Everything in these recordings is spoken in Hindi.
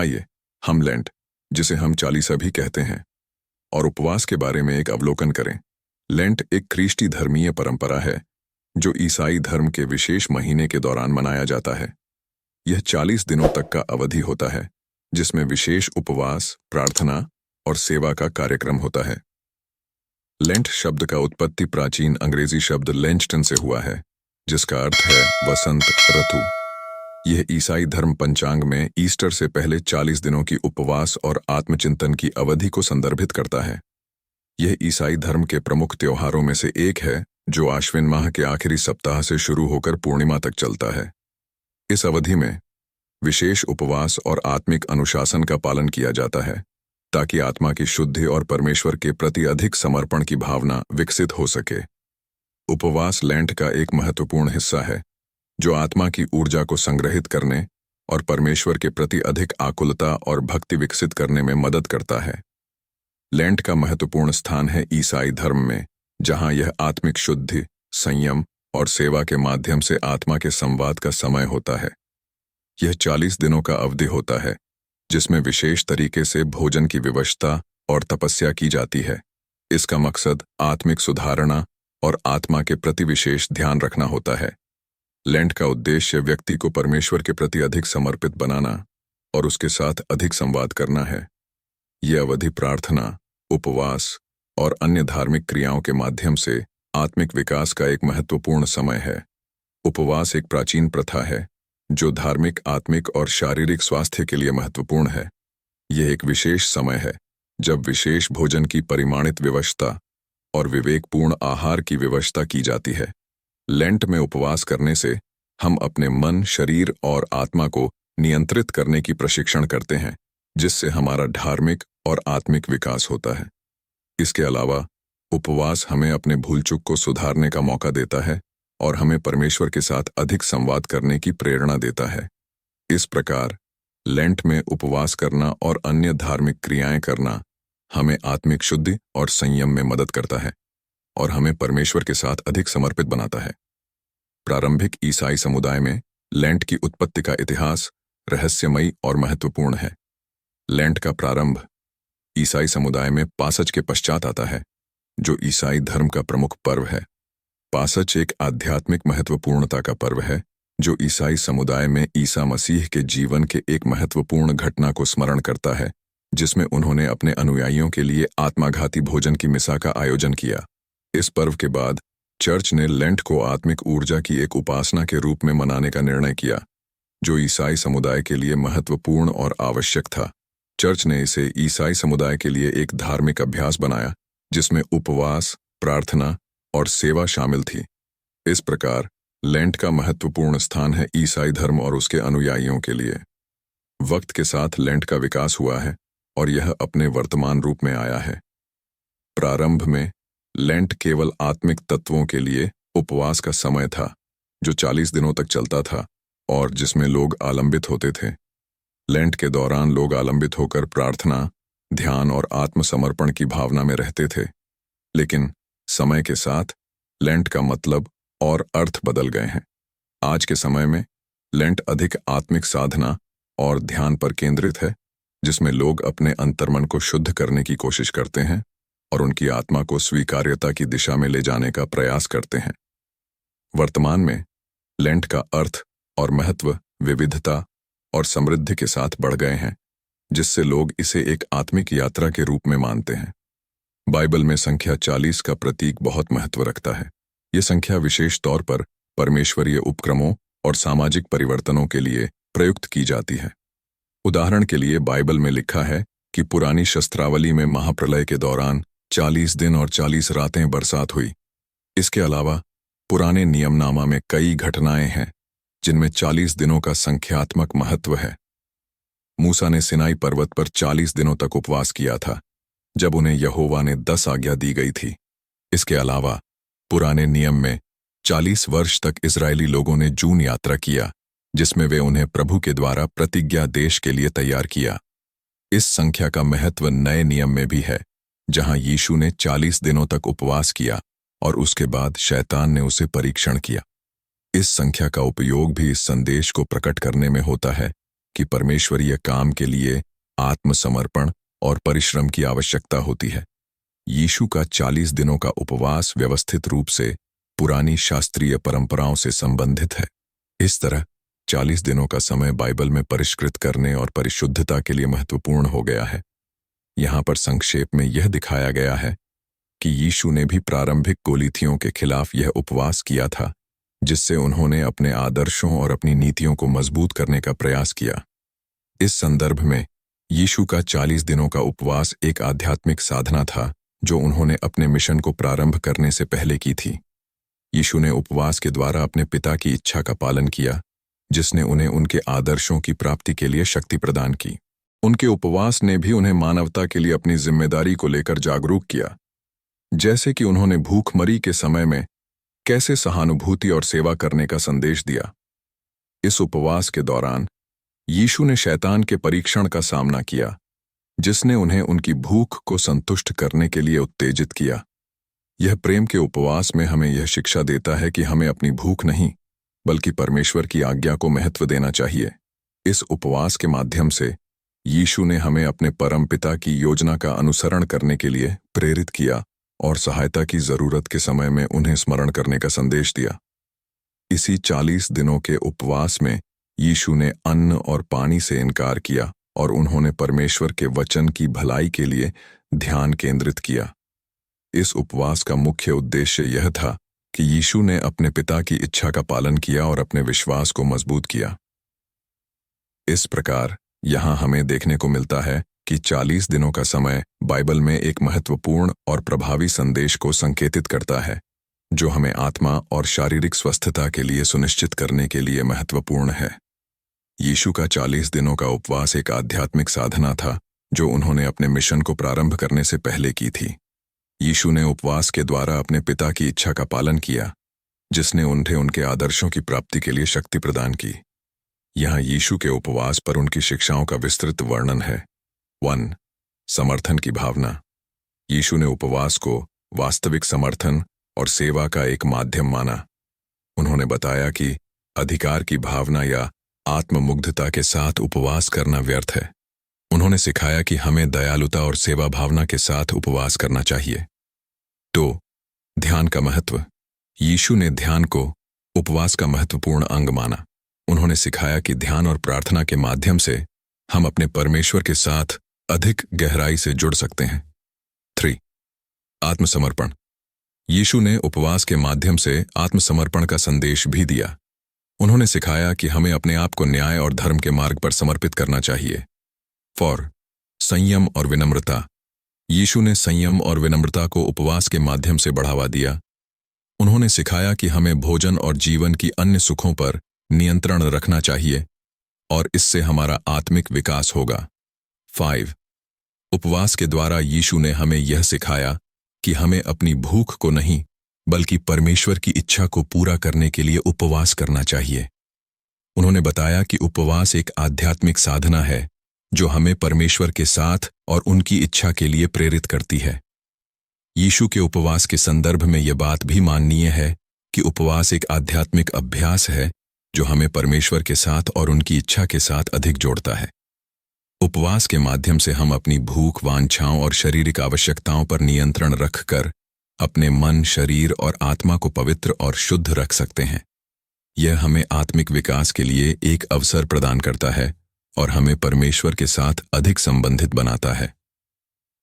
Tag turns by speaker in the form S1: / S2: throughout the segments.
S1: आइए हम लेंट, जिसे हम चालीसा भी कहते हैं, और उपवास के बारे में एक अवलोकन करें। लेंट एक ख्रीष्टी धर्मीय परंपरा है जो ईसाई धर्म के विशेष महीने के दौरान मनाया जाता है। यह 40 दिनों तक का अवधि होता है जिसमें विशेष उपवास, प्रार्थना और सेवा का कार्यक्रम होता है। लेंट शब्द का उत्पत्ति प्राचीन अंग्रेजी शब्द लेंचटन से हुआ है, जिसका अर्थ है वसंत ऋतु। यह ईसाई धर्म पंचांग में ईस्टर से पहले 40 दिनों की उपवास और आत्मचिंतन की अवधि को संदर्भित करता है। यह ईसाई धर्म के प्रमुख त्योहारों में से एक है जो आश्विन माह के आखिरी सप्ताह से शुरू होकर पूर्णिमा तक चलता है। इस अवधि में विशेष उपवास और आत्मिक अनुशासन का पालन किया जाता है ताकि आत्मा की शुद्धि और परमेश्वर के प्रति अधिक समर्पण की भावना विकसित हो सके। उपवास लेंट का एक महत्वपूर्ण हिस्सा है जो आत्मा की ऊर्जा को संग्रहित करने और परमेश्वर के प्रति अधिक आकुलता और भक्ति विकसित करने में मदद करता है। लेंट का महत्वपूर्ण स्थान है ईसाई धर्म में, जहां यह आत्मिक शुद्धि, संयम और सेवा के माध्यम से आत्मा के संवाद का समय होता है। यह 40 दिनों का अवधि होता है जिसमें विशेष तरीके से भोजन की विवशता और तपस्या की जाती है। इसका मकसद आत्मिक सुधारणा और आत्मा के प्रति विशेष ध्यान रखना होता है। लेंट का उद्देश्य व्यक्ति को परमेश्वर के प्रति अधिक समर्पित बनाना और उसके साथ अधिक संवाद करना है। यह अवधि प्रार्थना, उपवास और अन्य धार्मिक क्रियाओं के माध्यम से आत्मिक विकास का एक महत्वपूर्ण समय है। उपवास एक प्राचीन प्रथा है जो धार्मिक, आत्मिक और शारीरिक स्वास्थ्य के लिए महत्वपूर्ण है। यह एक विशेष समय है जब विशेष भोजन की परिमाणित विवशता और विवेकपूर्ण आहार की व्यवस्था की जाती है। लेंट में उपवास करने से हम अपने मन, शरीर और आत्मा को नियंत्रित करने की प्रशिक्षण करते हैं, जिससे हमारा धार्मिक और आत्मिक विकास होता है। इसके अलावा उपवास हमें अपने भूल चूक को सुधारने का मौका देता है और हमें परमेश्वर के साथ अधिक संवाद करने की प्रेरणा देता है। इस प्रकार लेंट में उपवास करना और अन्य धार्मिक क्रियाएं करना हमें आत्मिक शुद्धि और संयम में मदद करता है और हमें परमेश्वर के साथ अधिक समर्पित बनाता है। प्रारंभिक ईसाई समुदाय में लेंट की उत्पत्ति का इतिहास रहस्यमयी और महत्वपूर्ण है। लेंट का प्रारंभ ईसाई समुदाय में पासच के पश्चात आता है, जो ईसाई धर्म का प्रमुख पर्व है। पासच एक आध्यात्मिक महत्वपूर्णता का पर्व है जो ईसाई समुदाय में ईसा मसीह के जीवन के एक महत्वपूर्ण घटना को स्मरण करता है, जिसमें उन्होंने अपने अनुयायियों के लिए आत्माघाती भोजन की मिसा का आयोजन किया। इस पर्व के बाद चर्च ने लेंट को आत्मिक ऊर्जा की एक उपासना के रूप में मनाने का निर्णय किया, जो ईसाई समुदाय के लिए महत्वपूर्ण और आवश्यक था। चर्च ने इसे ईसाई समुदाय के लिए एक धार्मिक अभ्यास बनाया जिसमें उपवास, प्रार्थना और सेवा शामिल थी। इस प्रकार लेंट का महत्वपूर्ण स्थान है ईसाई धर्म और उसके अनुयायियों के लिए। वक्त के साथ लेंट का विकास हुआ है और यह अपने वर्तमान रूप में आया है। प्रारंभ में लेंट केवल आत्मिक तत्वों के लिए उपवास का समय था जो 40 दिनों तक चलता था और जिसमें लोग आलंबित होते थे। लेंट के दौरान लोग आलंबित होकर प्रार्थना, ध्यान और आत्मसमर्पण की भावना में रहते थे। लेकिन समय के साथ लेंट का मतलब और अर्थ बदल गए हैं। आज के समय में लेंट अधिक आत्मिक साधना और ध्यान पर केंद्रित है, जिसमें लोग अपने अंतर्मन को शुद्ध करने की कोशिश करते हैं और उनकी आत्मा को स्वीकार्यता की दिशा में ले जाने का प्रयास करते हैं। वर्तमान में लेंट का अर्थ और महत्व विविधता और समृद्धि के साथ बढ़ गए हैं, जिससे लोग इसे एक आत्मिक यात्रा के रूप में मानते हैं। बाइबल में संख्या 40 का प्रतीक बहुत महत्व रखता है। यह संख्या विशेष तौर पर परमेश्वरीय उपक्रमों और सामाजिक परिवर्तनों के लिए प्रयुक्त की जाती है। उदाहरण के लिए बाइबल में लिखा है कि पुरानी शस्त्रावली में महाप्रलय के दौरान 40 दिन और 40 रातें बरसात हुई। इसके अलावा पुराने नियमनामा में कई घटनाएं हैं जिनमें 40 दिनों का संख्यात्मक महत्व है। मूसा ने सिनाई पर्वत पर 40 दिनों तक उपवास किया था, जब उन्हें यहोवा ने 10 आज्ञा दी गई थी। इसके अलावा पुराने नियम में 40 वर्ष तक इजरायली लोगों ने जून यात्रा किया, जिसमें वे उन्हें प्रभु के द्वारा प्रतिज्ञा देश के लिए तैयार किया। इस संख्या का महत्व नए नियम में भी है, जहां यीशु ने 40 दिनों तक उपवास किया और उसके बाद शैतान ने उसे परीक्षण किया। इस संख्या का उपयोग भी इस संदेश को प्रकट करने में होता है कि परमेश्वरीय काम के लिए आत्मसमर्पण और परिश्रम की आवश्यकता होती है। यीशु का 40 दिनों का उपवास व्यवस्थित रूप से पुरानी शास्त्रीय परंपराओं से संबंधित है। इस तरह 40 दिनों का समय बाइबल में परिष्कृत करने और परिशुद्धता के लिए महत्वपूर्ण हो गया है। यहाँ पर संक्षेप में यह दिखाया गया है कि यीशु ने भी प्रारंभिक गोलिथियों के खिलाफ यह उपवास किया था, जिससे उन्होंने अपने आदर्शों और अपनी नीतियों को मजबूत करने का प्रयास किया। इस संदर्भ में यीशु का 40 दिनों का उपवास एक आध्यात्मिक साधना था जो उन्होंने अपने मिशन को प्रारंभ करने से पहले की थी। यीशु ने उपवास के द्वारा अपने पिता की इच्छा का पालन किया, जिसने उन्हें उनके आदर्शों की प्राप्ति के लिए शक्ति प्रदान की। उनके उपवास ने भी उन्हें मानवता के लिए अपनी जिम्मेदारी को लेकर जागरूक किया, जैसे कि उन्होंने भूखमरी के समय में कैसे सहानुभूति और सेवा करने का संदेश दिया। इस उपवास के दौरान यीशु ने शैतान के परीक्षण का सामना किया, जिसने उन्हें उनकी भूख को संतुष्ट करने के लिए उत्तेजित किया। यह प्रेम के उपवास में हमें यह शिक्षा देता है कि हमें अपनी भूख नहीं, बल्कि परमेश्वर की आज्ञा को महत्व देना चाहिए। इस उपवास के माध्यम से यीशु ने हमें अपने परमपिता की योजना का अनुसरण करने के लिए प्रेरित किया और सहायता की जरूरत के समय में उन्हें स्मरण करने का संदेश दिया। इसी 40 दिनों के उपवास में यीशु ने अन्न और पानी से इनकार किया और उन्होंने परमेश्वर के वचन की भलाई के लिए ध्यान केंद्रित किया। इस उपवास का मुख्य उद्देश्य यह था कि यीशु ने अपने पिता की इच्छा का पालन किया और अपने विश्वास को मजबूत किया। इस प्रकार यहाँ हमें देखने को मिलता है कि 40 दिनों का समय बाइबल में एक महत्वपूर्ण और प्रभावी संदेश को संकेतित करता है, जो हमें आत्मा और शारीरिक स्वस्थता के लिए सुनिश्चित करने के लिए महत्वपूर्ण है। यीशु का 40 दिनों का उपवास एक आध्यात्मिक साधना था जो उन्होंने अपने मिशन को प्रारंभ करने से पहले की थी। यीशु ने उपवास के द्वारा अपने पिता की इच्छा का पालन किया, जिसने उन्हें उनके आदर्शों की प्राप्ति के लिए शक्ति प्रदान की। यहाँ यीशु के उपवास पर उनकी शिक्षाओं का विस्तृत वर्णन है। 1. समर्थन की भावना। यीशु ने उपवास को वास्तविक समर्थन और सेवा का एक माध्यम माना। उन्होंने बताया कि अधिकार की भावना या आत्ममुग्धता के साथ उपवास करना व्यर्थ है। उन्होंने सिखाया कि हमें दयालुता और सेवा भावना के साथ उपवास करना चाहिए। 2. ध्यान का महत्व। यीशु ने ध्यान को उपवास का महत्वपूर्ण अंग माना। उन्होंने सिखाया कि ध्यान और प्रार्थना के माध्यम से हम अपने परमेश्वर के साथ अधिक गहराई से जुड़ सकते हैं। 3. आत्मसमर्पण। यीशु ने उपवास के माध्यम से आत्मसमर्पण का संदेश भी दिया। उन्होंने सिखाया कि हमें अपने आप को न्याय और धर्म के मार्ग पर समर्पित करना चाहिए। 4. संयम और विनम्रता। यीशु ने संयम और विनम्रता को उपवास के माध्यम से बढ़ावा दिया। उन्होंने सिखाया कि हमें भोजन और जीवन की अन्य सुखों पर नियंत्रण रखना चाहिए और इससे हमारा आत्मिक विकास होगा। 5. उपवास के द्वारा यीशु ने हमें यह सिखाया कि हमें अपनी भूख को नहीं, बल्कि परमेश्वर की इच्छा को पूरा करने के लिए उपवास करना चाहिए। उन्होंने बताया कि उपवास एक आध्यात्मिक साधना है जो हमें परमेश्वर के साथ और उनकी इच्छा के लिए प्रेरित करती है। यीशु के उपवास के संदर्भ में यह बात भी माननीय है कि उपवास एक आध्यात्मिक अभ्यास है जो हमें परमेश्वर के साथ और उनकी इच्छा के साथ अधिक जोड़ता है। उपवास के माध्यम से हम अपनी भूख, वांछाओं और शारीरिक आवश्यकताओं पर नियंत्रण रखकर अपने मन, शरीर और आत्मा को पवित्र और शुद्ध रख सकते हैं। यह हमें आत्मिक विकास के लिए एक अवसर प्रदान करता है और हमें परमेश्वर के साथ अधिक संबंधित बनाता है।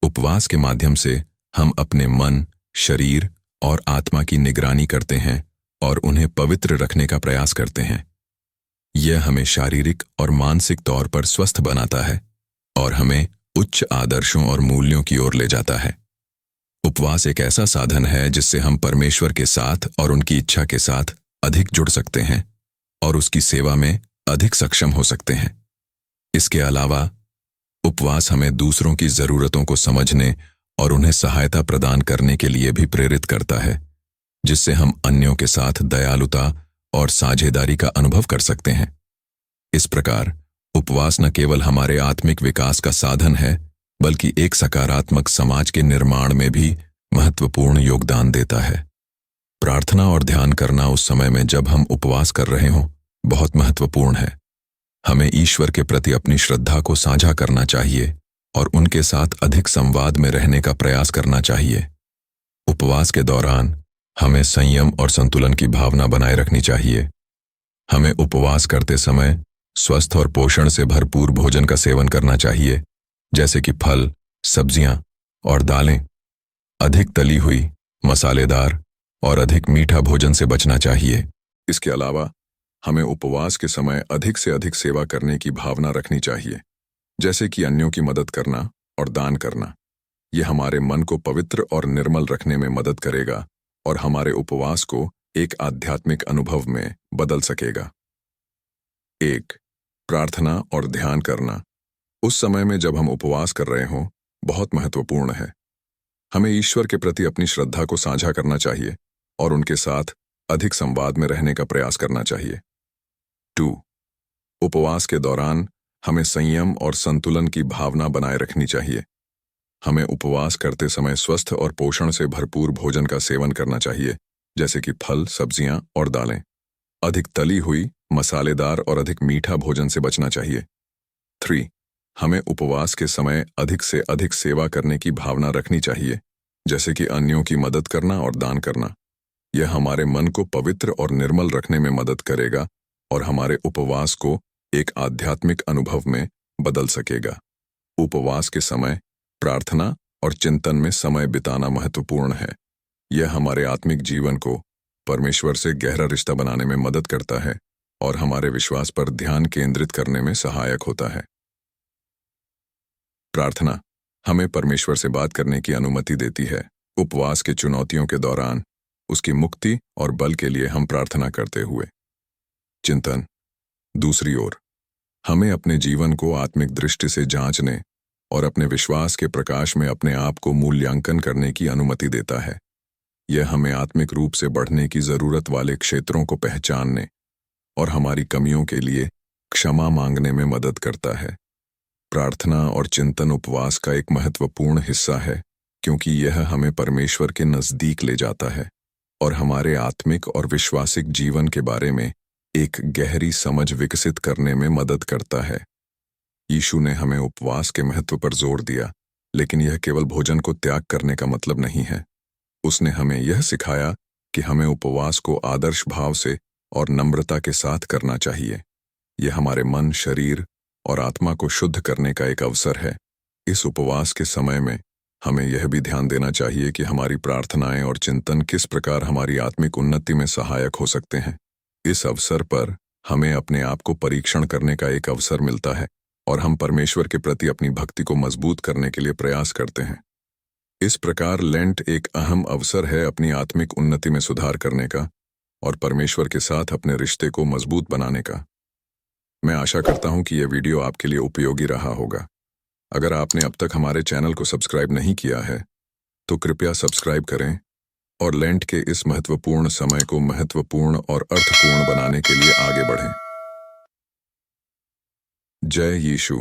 S1: उपवास के माध्यम से हम अपने मन, शरीर और आत्मा की निगरानी करते हैं और उन्हें पवित्र रखने का प्रयास करते हैं। यह हमें शारीरिक और मानसिक तौर पर स्वस्थ बनाता है और हमें उच्च आदर्शों और मूल्यों की ओर ले जाता है। उपवास एक ऐसा साधन है जिससे हम परमेश्वर के साथ और उनकी इच्छा के साथ अधिक जुड़ सकते हैं और उसकी सेवा में अधिक सक्षम हो सकते हैं। इसके अलावा उपवास हमें दूसरों की जरूरतों को समझने और उन्हें सहायता प्रदान करने के लिए भी प्रेरित करता है, जिससे हम अन्यों के साथ दयालुता और साझेदारी का अनुभव कर सकते हैं। इस प्रकार उपवास न केवल हमारे आत्मिक विकास का साधन है, बल्कि एक सकारात्मक समाज के निर्माण में भी महत्वपूर्ण योगदान देता है। प्रार्थना और ध्यान करना उस समय में जब हम उपवास कर रहे हों बहुत महत्वपूर्ण है। हमें ईश्वर के प्रति अपनी श्रद्धा को साझा करना चाहिए और उनके साथ अधिक संवाद में रहने का प्रयास करना चाहिए। उपवास के दौरान हमें संयम और संतुलन की भावना बनाए रखनी चाहिए। हमें उपवास करते समय स्वस्थ और पोषण से भरपूर भोजन का सेवन करना चाहिए, जैसे कि फल, सब्जियां और दालें। अधिक तली हुई, मसालेदार और अधिक मीठा भोजन से बचना चाहिए। इसके अलावा हमें उपवास के समय अधिक से अधिक सेवा करने की भावना रखनी चाहिए, जैसे कि अन्यों की मदद करना और दान करना। यह हमारे मन को पवित्र और निर्मल रखने में मदद करेगा और हमारे उपवास को एक आध्यात्मिक अनुभव में बदल सकेगा। 1. प्रार्थना और ध्यान करना उस समय में जब हम उपवास कर रहे हों बहुत महत्वपूर्ण है। हमें ईश्वर के प्रति अपनी श्रद्धा को साझा करना चाहिए और उनके साथ अधिक संवाद में रहने का प्रयास करना चाहिए। 2. उपवास के दौरान हमें संयम और संतुलन की भावना बनाए रखनी चाहिए। हमें उपवास करते समय स्वस्थ और पोषण से भरपूर भोजन का सेवन करना चाहिए, जैसे कि फल, सब्जियां और दालें। अधिक तली हुई, मसालेदार और अधिक मीठा भोजन से बचना चाहिए। 3. हमें उपवास के समय अधिक से अधिक सेवा करने की भावना रखनी चाहिए, जैसे कि अन्यों की मदद करना और दान करना। यह हमारे मन को पवित्र और निर्मल रखने में मदद करेगा और हमारे उपवास को एक आध्यात्मिक अनुभव में बदल सकेगा। उपवास के समय प्रार्थना और चिंतन में समय बिताना महत्वपूर्ण है। यह हमारे आत्मिक जीवन को परमेश्वर से गहरा रिश्ता बनाने में मदद करता है और हमारे विश्वास पर ध्यान केंद्रित करने में सहायक होता है। प्रार्थना हमें परमेश्वर से बात करने की अनुमति देती है। उपवास के चुनौतियों के दौरान उसकी मुक्ति और बल के लिए हम प्रार्थना करते हुए। चिंतन। दूसरी ओर, हमें अपने जीवन को आत्मिक दृष्टि से जांचने और अपने विश्वास के प्रकाश में अपने आप को मूल्यांकन करने की अनुमति देता है। यह हमें आत्मिक रूप से बढ़ने की जरूरत वाले क्षेत्रों को पहचानने और हमारी कमियों के लिए क्षमा मांगने में मदद करता है। प्रार्थना और चिंतन उपवास का एक महत्वपूर्ण हिस्सा है, क्योंकि यह हमें परमेश्वर के नजदीक ले जाता है और हमारे आत्मिक और विश्वासिक जीवन के बारे में एक गहरी समझ विकसित करने में मदद करता है। यीशु ने हमें उपवास के महत्व पर जोर दिया, लेकिन यह केवल भोजन को त्याग करने का मतलब नहीं है। उसने हमें यह सिखाया कि हमें उपवास को आदर्श भाव से और नम्रता के साथ करना चाहिए। यह हमारे मन, शरीर और आत्मा को शुद्ध करने का एक अवसर है। इस उपवास के समय में हमें यह भी ध्यान देना चाहिए कि हमारी प्रार्थनाएं और चिंतन किस प्रकार हमारी आत्मिक उन्नति में सहायक हो सकते हैं। इस अवसर पर हमें अपने आप को परीक्षण करने का एक अवसर मिलता है और हम परमेश्वर के प्रति अपनी भक्ति को मजबूत करने के लिए प्रयास करते हैं। इस प्रकार लेंट एक अहम अवसर है अपनी आत्मिक उन्नति में सुधार करने का और परमेश्वर के साथ अपने रिश्ते को मजबूत बनाने का। मैं आशा करता हूं कि यह वीडियो आपके लिए उपयोगी रहा होगा। अगर आपने अब तक हमारे चैनल को सब्सक्राइब नहीं किया है, तो कृपया सब्सक्राइब करें और लेंट के इस महत्वपूर्ण समय को महत्वपूर्ण और अर्थपूर्ण बनाने के लिए आगे बढ़ें। जय यीशु।